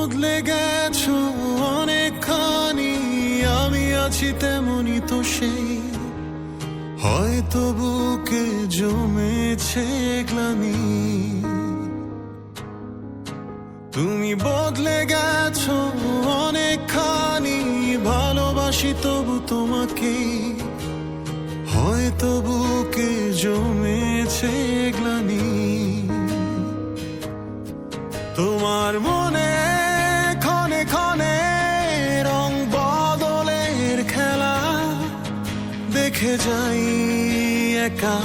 বদলে গেছো অনেকখানি, আমি আছি তেমনি তো সেই। হয়তো বুকে জমেছে গ্লানি, তুমি বদলে গেছো অনেকখানি, ভালোবাসি তবু তোমাকে। হয়তো বুকে জমেছে গ্লানি, তোমার মনে ক্ষণে ক্ষণে রং বদলের খেলা দেখে যাই একা।